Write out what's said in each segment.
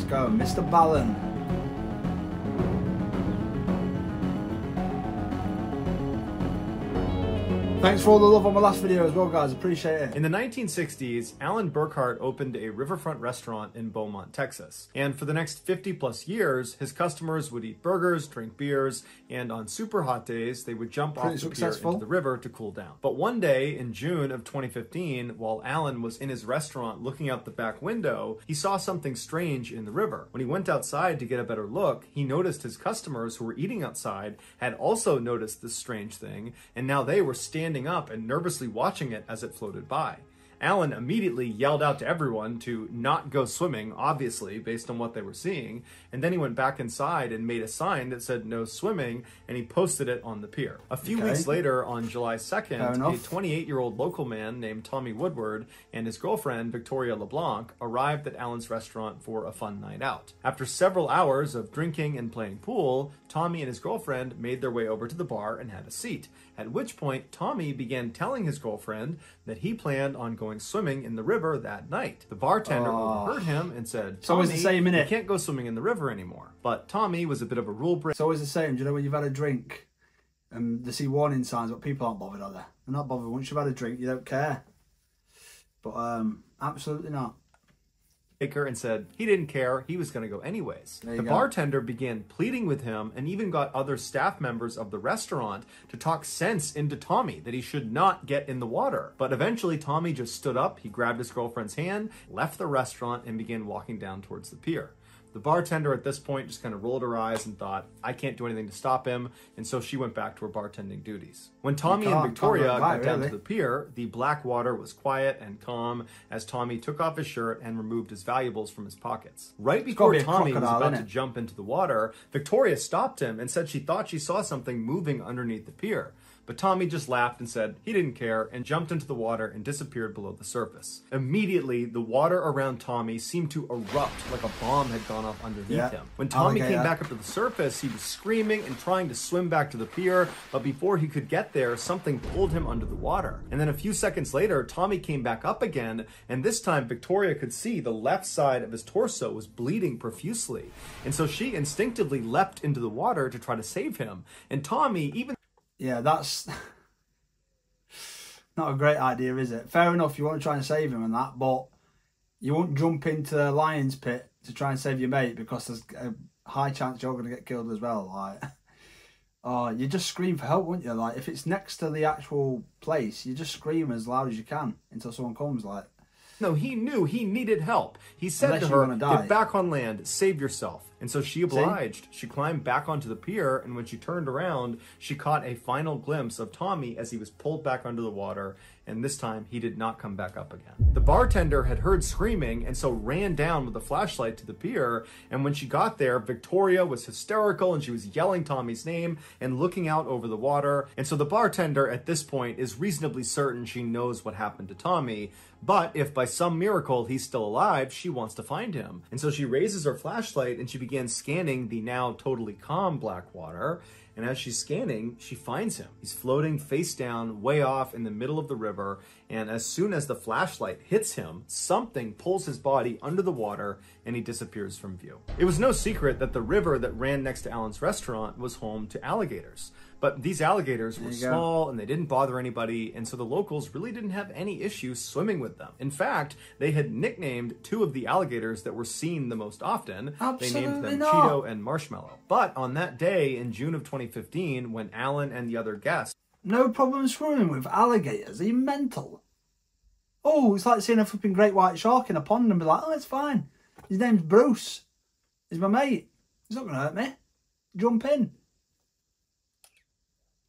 Let's go, Mr. Ballen. Thanks for all the love on my last video as well, guys. Appreciate it. In the 1960s, Alan Burkhart opened a riverfront restaurant in Beaumont, Texas. And for the next 50 plus years, his customers would eat burgers, drink beers, and on super hot days, they would jump off the pier into the river to cool down. But one day in June of 2015, while Alan was in his restaurant looking out the back window, he saw something strange in the river. When he went outside to get a better look, he noticed his customers who were eating outside had also noticed this strange thing, and now they were standing up and nervously watching it as it floated by. Alan immediately yelled out to everyone to not go swimming, obviously, based on what they were seeing, and then he went back inside and made a sign that said no swimming, and he posted it on the pier. A few weeks later, on July 2nd, a 28-year-old local man named Tommy Woodward and his girlfriend, Victoria LeBlanc, arrived at Alan's restaurant for a fun night out. After several hours of drinking and playing pool, Tommy and his girlfriend made their way over to the bar and had a seat, at which point Tommy began telling his girlfriend that he planned on going swimming in the river that night. The bartender overheard him and said, "It's always the same, innit? You can't go swimming in the river anymore." But Tommy was a bit of a rule breaker. It's always the same. Do you know when you've had a drink and they see warning signs, but people aren't bothered, are they? They're not bothered. Once you've had a drink, you don't care. But absolutely not. And said he didn't care, he was going to go anyways. The bartender began pleading with him and even got other staff members of the restaurant to talk sense into Tommy that he should not get in the water. But eventually Tommy just stood up, he grabbed his girlfriend's hand, left the restaurant, and began walking down towards the pier. The bartender at this point just kind of rolled her eyes and thought, I can't do anything to stop him, and so she went back to her bartending duties. When Tommy and Victoria got down to the pier, the black water was quiet and calm as Tommy took off his shirt and removed his valuables from his pockets. Right before Tommy was about to jump into the water, Victoria stopped him and said she thought she saw something moving underneath the pier. But Tommy just laughed and said he didn't care and jumped into the water and disappeared below the surface. Immediately, the water around Tommy seemed to erupt like a bomb had gone off underneath him. When Tommy came back up to the surface, he was screaming and trying to swim back to the pier, but before he could get there, something pulled him under the water. And then a few seconds later, Tommy came back up again, and this time Victoria could see the left side of his torso was bleeding profusely. And so she instinctively leapt into the water to try to save him. And Tommy, even... Yeah, that's not a great idea, is it? Fair enough, you want to try and save him and that, but you won't jump into the lion's pit to try and save your mate because there's a high chance you're going to get killed as well. Like, oh, you just scream for help, wouldn't you? Like, if it's next to the actual place, you just scream as loud as you can until someone comes, like. No, he knew he needed help. He said to her, get back on land, save yourself. And so she obliged. She climbed back onto the pier, and when she turned around, she caught a final glimpse of Tommy as he was pulled back under the water, and this time he did not come back up again. The bartender had heard screaming and so ran down with a flashlight to the pier, and when she got there, Victoria was hysterical and she was yelling Tommy's name and looking out over the water. And so the bartender at this point is reasonably certain she knows what happened to Tommy, but if by some miracle he's still alive, she wants to find him. And so she raises her flashlight and she begins scanning the now totally calm black water. And as she's scanning, she finds him. He's floating face down, way off in the middle of the river. And as soon as the flashlight hits him, something pulls his body under the water and he disappears from view. It was no secret that the river that ran next to Alan's restaurant was home to alligators. But these alligators were small and they didn't bother anybody, and so the locals really didn't have any issues swimming with them. In fact, they had nicknamed two of the alligators that were seen the most often. They named them Cheeto and Marshmallow. But on that day in June of 2015, when Alan and the other guests... No problem swimming with alligators. Are you mental? Oh, it's like seeing a flipping great white shark in a pond and be like, oh, it's fine. His name's Bruce. He's my mate. He's not going to hurt me. Jump in.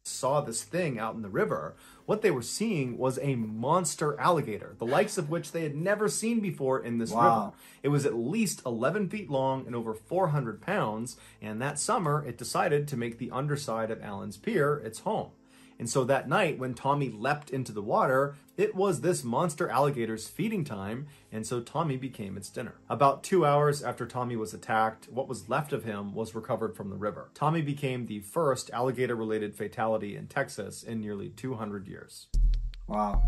Saw this thing out in the river, what they were seeing was a monster alligator, the likes of which they had never seen before in this river. It was at least 11 feet long and over 400 pounds, and that summer it decided to make the underside of Alan's Pier its home. And so that night, when Tommy leapt into the water, it was this monster alligator's feeding time, and so Tommy became its dinner. About 2 hours after Tommy was attacked, what was left of him was recovered from the river. Tommy became the first alligator-related fatality in Texas in nearly 200 years. Wow.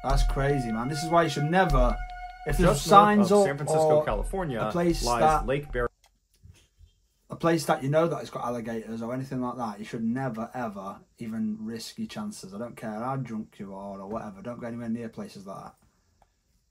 That's crazy, man. This is why you should never If there's Just signs north of up San Francisco, or California, a place lies that Lake Berryessa. A place that you know that it's got alligators or anything like that, you should never ever even risk your chances. I don't care how drunk you are or whatever. Don't go anywhere near places like that.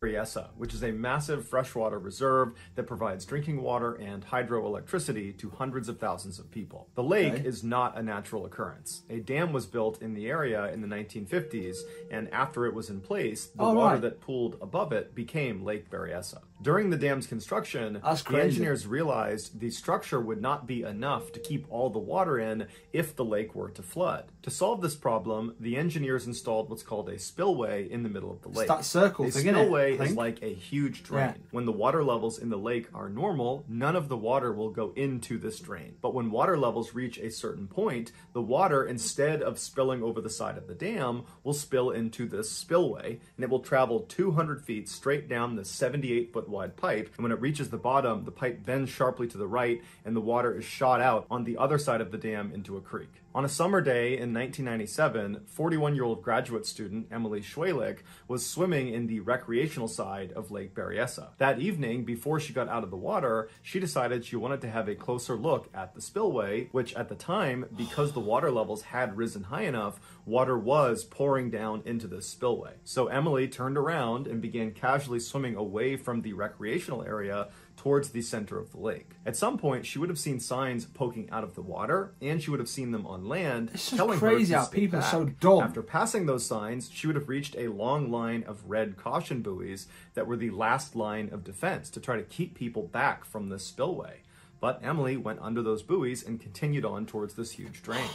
Mrballen, which is a massive freshwater reserve that provides drinking water and hydroelectricity to hundreds of thousands of people. The lake is not a natural occurrence. A dam was built in the area in the 1950s, and after it was in place, the water that pooled above it became Lake Berryessa. During the dam's construction, the engineers realized the structure would not be enough to keep all the water in if the lake were to flood. To solve this problem, the engineers installed what's called a spillway in the middle of the lake. That circle thing, spillway is like a huge drain. Yeah. When the water levels in the lake are normal, none of the water will go into this drain. But when water levels reach a certain point, the water, instead of spilling over the side of the dam, will spill into this spillway, and it will travel 200 feet straight down the 78-foot wide pipe. And when it reaches the bottom, the pipe bends sharply to the right, and the water is shot out on the other side of the dam into a creek. On a summer day in 1997, 41-year-old graduate student Emily Schwalick was swimming in the recreational side of Lake Berryessa. That evening, before she got out of the water, she decided she wanted to have a closer look at the spillway, which at the time, because the water levels had risen high enough, water was pouring down into this spillway. So Emily turned around and began casually swimming away from the recreational area towards the center of the lake. At some point, she would have seen signs poking out of the water, and she would have seen them on land telling her to stay people back. Are so dumb. After passing those signs, she would have reached a long line of red caution buoys that were the last line of defense to try to keep people back from this spillway. But Emily went under those buoys and continued on towards this huge drain.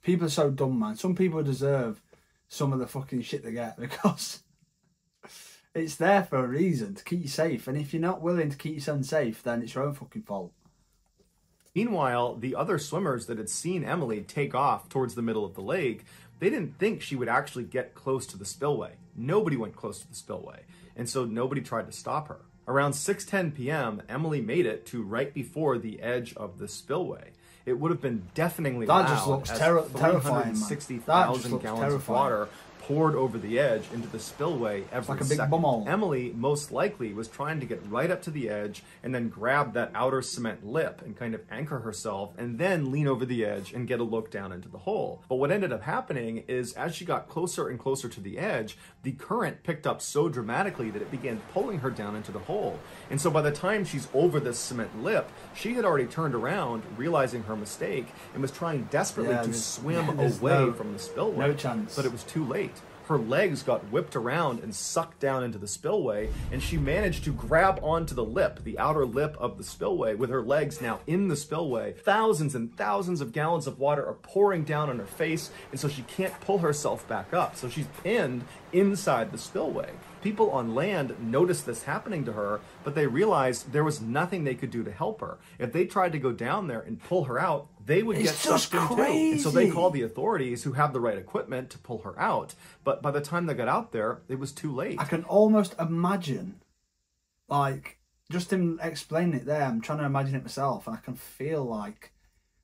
People are so dumb, man. Some people deserve some of the fucking shit they get because it's there for a reason, to keep you safe. And if you're not willing to keep yourself safe, then it's your own fucking fault. Meanwhile, the other swimmers that had seen Emily take off towards the middle of the lake, they didn't think she would actually get close to the spillway. Nobody went close to the spillway, and so nobody tried to stop her. Around 6:10 p.m., Emily made it to right before the edge of the spillway. It would have been deafeningly loud. That just looks as terrifying, 360,000 gallons of water poured over the edge into the spillway every second. Bumhole. Emily most likely was trying to get right up to the edge and then grab that outer cement lip and kind of anchor herself and then lean over the edge and get a look down into the hole. But what ended up happening is as she got closer and closer to the edge, the current picked up so dramatically that it began pulling her down into the hole. And so by the time she's over this cement lip, she had already turned around, realizing her mistake, and was trying desperately to swim away from the spillway. No chance. But it was too late. Her legs got whipped around and sucked down into the spillway, and she managed to grab onto the lip, the outer lip of the spillway, with her legs now in the spillway. Thousands and thousands of gallons of water are pouring down on her face, and so she can't pull herself back up. So she's pinned inside the spillway. People on land noticed this happening to her, but they realized there was nothing they could do to help her. If they tried to go down there and pull her out, they would get sucked in too. And so they called the authorities, who have the right equipment, to pull her out. But by the time they got out there, it was too late. I can almost imagine, like, just him explaining it there, I'm trying to imagine it myself, and I can feel, like,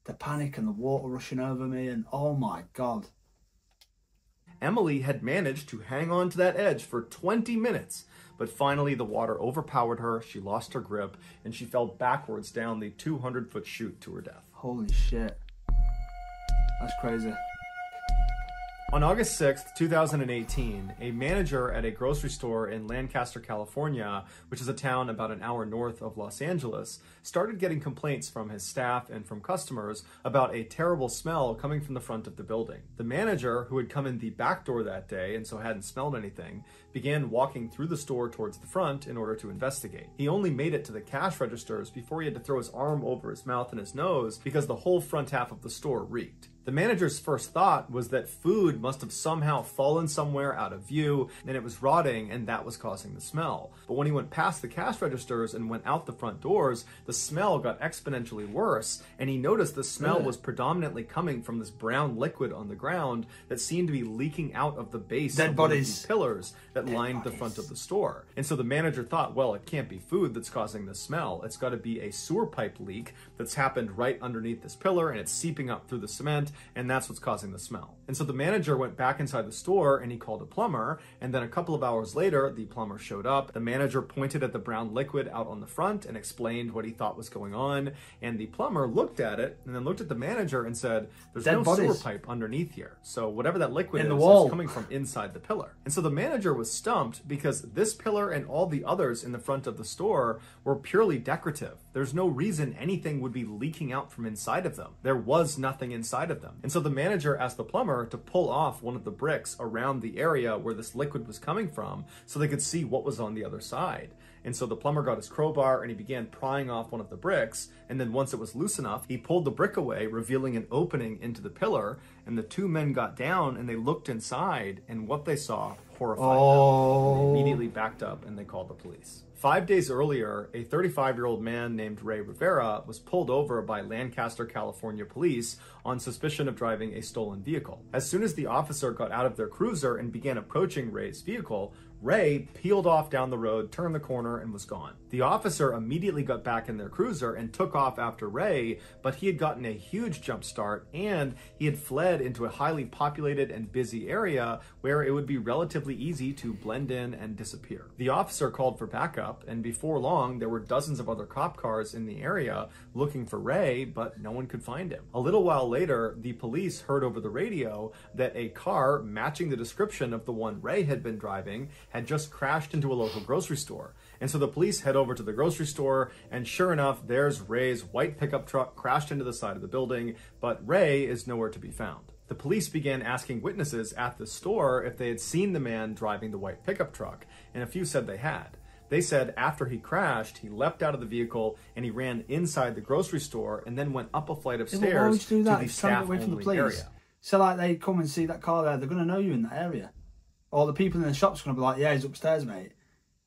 the panic and the water rushing over me, and oh my God. Emily had managed to hang on to that edge for 20 minutes, but finally the water overpowered her, she lost her grip, and she fell backwards down the 200-foot chute to her death. Holy shit. That's crazy. On August 6th, 2018, a manager at a grocery store in Lancaster, California, which is a town about an hour north of Los Angeles, started getting complaints from his staff and from customers about a terrible smell coming from the front of the building. The manager, who had come in the back door that day and so hadn't smelled anything, began walking through the store towards the front in order to investigate. He only made it to the cash registers before he had to throw his arm over his mouth and his nose because the whole front half of the store reeked. The manager's first thought was that food must have somehow fallen somewhere out of view and it was rotting, and that was causing the smell. But when he went past the cash registers and went out the front doors, the smell got exponentially worse, and he noticed the smell was predominantly coming from this brown liquid on the ground that seemed to be leaking out of the base of one of these pillars that that lined the front of the store. And so the manager thought, well, it can't be food that's causing the smell. It's got to be a sewer pipe leak that's happened right underneath this pillar, and it's seeping up through the cement, and that's what's causing the smell. And so the manager went back inside the store and he called a plumber, and then a couple of hours later, the plumber showed up. The manager pointed at the brown liquid out on the front and explained what he thought was going on, and the plumber looked at it and then looked at the manager and said, there's no sewer pipe underneath here. So whatever that liquid is coming from inside the pillar. And so the manager was stumped because this pillar and all the others in the front of the store were purely decorative. There's no reason anything would be leaking out from inside of them. There was nothing inside of them. And so the manager asked the plumber to pull off one of the bricks around the area where this liquid was coming from so they could see what was on the other side. And so the plumber got his crowbar and he began prying off one of the bricks. And then once it was loose enough, he pulled the brick away, revealing an opening into the pillar. And the two men got down and they looked inside, and what they saw horrified them. And they immediately backed up and they called the police. 5 days earlier, a 35-year-old man named Ray Rivera was pulled over by Lancaster, California police on suspicion of driving a stolen vehicle. As soon as the officer got out of their cruiser and began approaching Ray's vehicle, Ray peeled off down the road, turned the corner, and was gone. The officer immediately got back in their cruiser and took off after Ray, but he had gotten a huge jump start and he had fled into a highly populated and busy area where it would be relatively easy to blend in and disappear. The officer called for backup, and before long, there were dozens of other cop cars in the area looking for Ray, but no one could find him. A little while later, the police heard over the radio that a car matching the description of the one Ray had been driving had just crashed into a local grocery store. And so the police head over to the grocery store, and sure enough, there's Ray's white pickup truck crashed into the side of the building, but Ray is nowhere to be found. The police began asking witnesses at the store if they had seen the man driving the white pickup truck, and a few said they had. They said after he crashed, he leapt out of the vehicle and he ran inside the grocery store and then went up a flight of stairs to the staff-only area. So like they come and see that car there, they're going to know you in that area. Or the people in the shop's going to be like, yeah, he's upstairs, mate.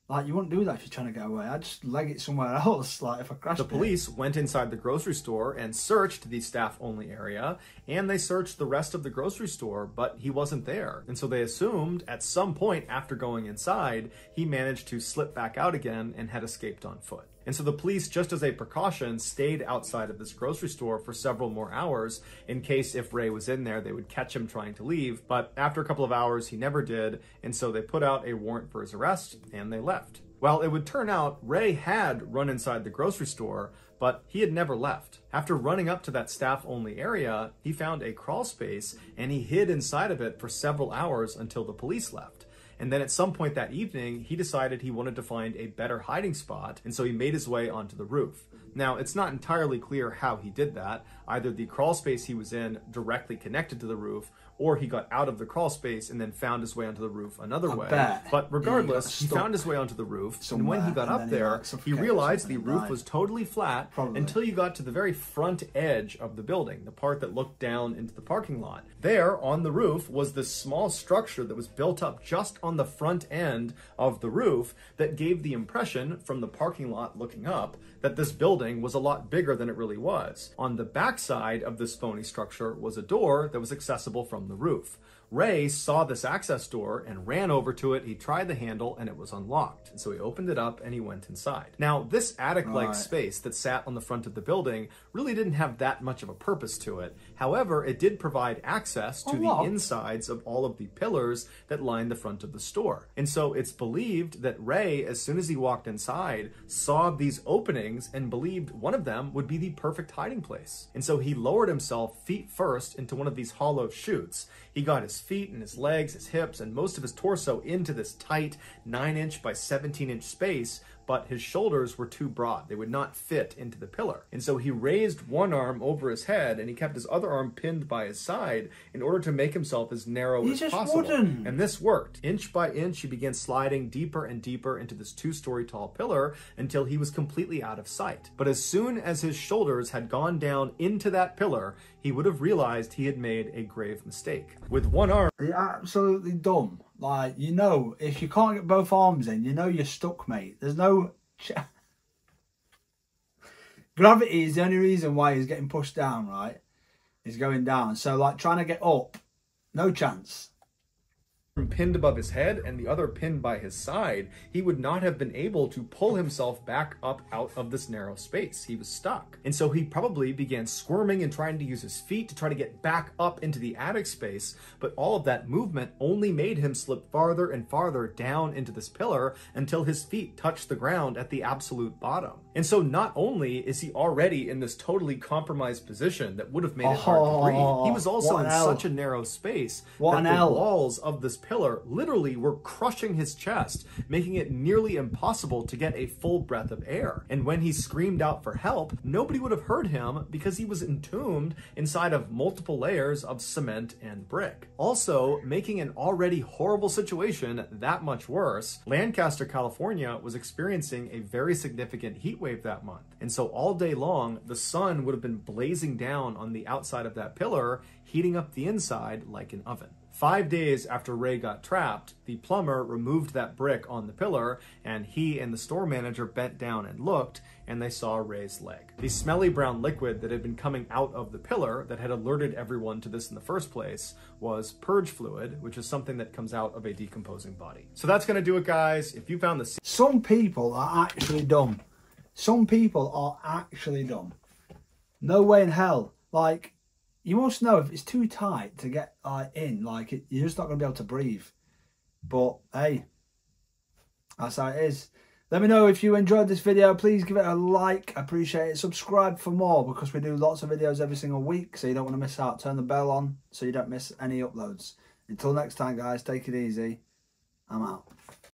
Like, you wouldn't do that if you're trying to get away. I'd just leg it somewhere else, like, if I crashed The police went inside the grocery store and searched the staff-only area, and they searched the rest of the grocery store, but he wasn't there. And so they assumed at some point after going inside, he managed to slip back out again and had escaped on foot. And so the police, just as a precaution, stayed outside of this grocery store for several more hours in case if Ray was in there, they would catch him trying to leave. But after a couple of hours, he never did. And so they put out a warrant for his arrest and they left. Well, it would turn out Ray had run inside the grocery store, but he had never left. After running up to that staff-only area, he found a crawl space and he hid inside of it for several hours until the police left. And then at some point that evening, he decided he wanted to find a better hiding spot, and so he made his way onto the roof. Now, it's not entirely clear how he did that. Either the crawl space he was in directly connected to the roof, or he got out of the crawl space and then found his way onto the roof another way. But regardless, he found his way onto the roof, and when he got up there, he realized the roof was totally flat until you got to the very front edge of the building, the part that looked down into the parking lot. There, on the roof, was this small structure that was built up just on the front end of the roof that gave the impression, from the parking lot looking up, that this building was a lot bigger than it really was. On the backside of this phony structure was a door that was accessible from the roof. Ray saw this access door and ran over to it. He tried the handle and it was unlocked. And so he opened it up and he went inside. Now, this attic-like space that sat on the front of the building really didn't have that much of a purpose to it. However, it did provide access to the insides of all of the pillars that lined the front of the store. And so it's believed that Ray, as soon as he walked inside, saw these openings and believed one of them would be the perfect hiding place. And so he lowered himself feet first into one of these hollow chutes. He got his feet and his legs, his hips, and most of his torso into this tight 9-inch by 17-inch space, but his shoulders were too broad. They would not fit into the pillar. And so he raised one arm over his head and he kept his other arm pinned by his side in order to make himself as narrow as possible. And this worked. Inch by inch, he began sliding deeper and deeper into this 2-story tall pillar until he was completely out of sight. But as soon as his shoulders had gone down into that pillar, he would have realized he had made a grave mistake. With one arm... You're absolutely dumb. Like, you know, if you can't get both arms in, you know you're stuck, mate. There's no... Gravity is the only reason why he's getting pushed down, right? He's going down. So, like, trying to get up, no chance. pinned above his head and the other pinned by his side, he would not have been able to pull himself back up out of this narrow space. He was stuck. And so he probably began squirming and trying to use his feet to try to get back up into the attic space, but all of that movement only made him slip farther and farther down into this pillar until his feet touched the ground at the absolute bottom. And so not only is he already in this totally compromised position that would have made it hard to breathe, he was also in such a narrow space that the walls of this pillar literally were crushing his chest, making it nearly impossible to get a full breath of air. And when he screamed out for help, nobody would have heard him because he was entombed inside of multiple layers of cement and brick. Also, making an already horrible situation that much worse, Lancaster, California was experiencing a very significant heat wave that month. And so all day long, the sun would have been blazing down on the outside of that pillar, heating up the inside like an oven. 5 days after Ray got trapped, the plumber removed that brick on the pillar, and he and the store manager bent down and looked, and they saw Ray's leg. The smelly brown liquid that had been coming out of the pillar that had alerted everyone to this in the first place was purge fluid, which is something that comes out of a decomposing body. So that's going to do it, guys. If you found the... Some people are actually dumb. Some people are actually dumb. No way in hell. Like, you must know if it's too tight to get in, like you're just not going to be able to breathe. But hey, that's how it is. Let me know if you enjoyed this video. Please give it a like. I appreciate it. Subscribe for more because we do lots of videos every single week, so you don't want to miss out. Turn the bell on so you don't miss any uploads. Until next time, guys, take it easy. I'm out.